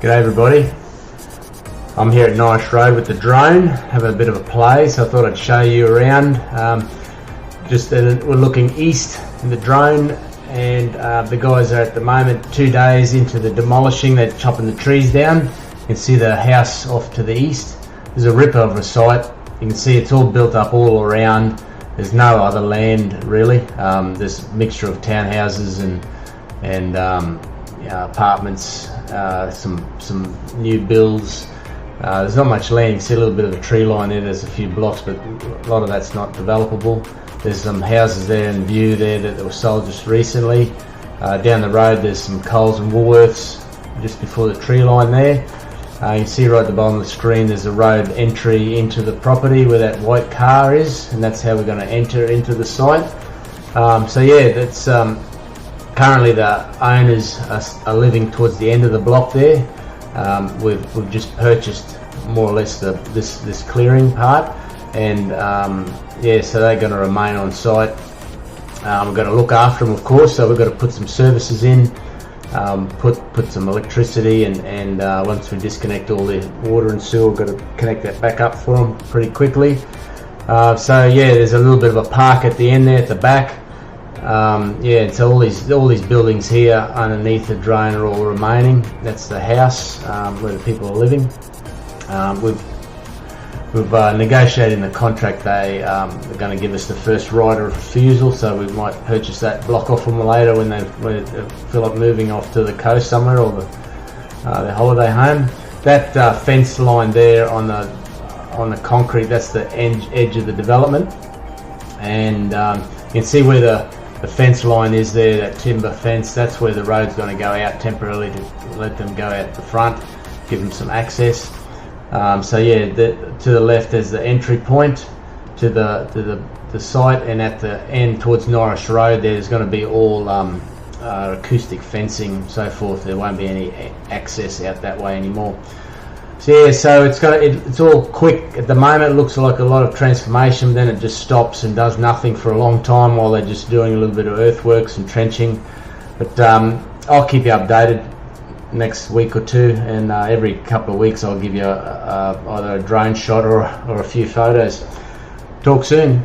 G'day everybody, I'm here at Norris Road with the drone, having a bit of a play, so I thought I'd show you around. We're looking east in the drone, and the guys are at the moment 2 days into the demolishing. They're chopping the trees down. You can see the house off to the east. There's a ripper of a site. You can see it's all built up all around. There's no other land really. There's a mixture of townhouses and apartments, some new builds. There's not much land. You can see a little bit of a tree line there. There's a few blocks, but a lot of that's not developable. There's some houses there in view there that were sold just recently. Down the road there's some Coles and Woolworths just before the tree line there. You can see right at the bottom of the screen there's a road entry into the property where that white car is, and that's how we're going to enter into the site. So yeah, that's currently the owners are living towards the end of the block there. We've just purchased more or less this clearing part, and yeah, so they're going to remain on site. We're going to look after them, of course, so we've got to put some services in, put some electricity, and once we disconnect all the water and sewer, we've got to connect that back up for them pretty quickly. So yeah, there's a little bit of a park at the end there at the back. Yeah, and so all these buildings here underneath the drone are all remaining. That's the house where the people are living. We've negotiated in the contract they're going to give us the first right of refusal, so we might purchase that block off them later when they feel like moving off to the coast somewhere or their holiday home. That fence line there on the concrete, that's the edge of the development, and you can see where the fence line is there, that timber fence. That's where the road's going to go out temporarily to let them go out the front, give them some access. So yeah, to the left there's the entry point to the site, and at the end towards Norris Road there's going to be all acoustic fencing, so forth. There won't be any access out that way anymore. So yeah, so it's all quick at the moment. It looks like a lot of transformation, then it just stops and does nothing for a long time while they're just doing a little bit of earthworks and trenching. But I'll keep you updated next week or two, and every couple of weeks I'll give you either a drone shot or a few photos. Talk soon.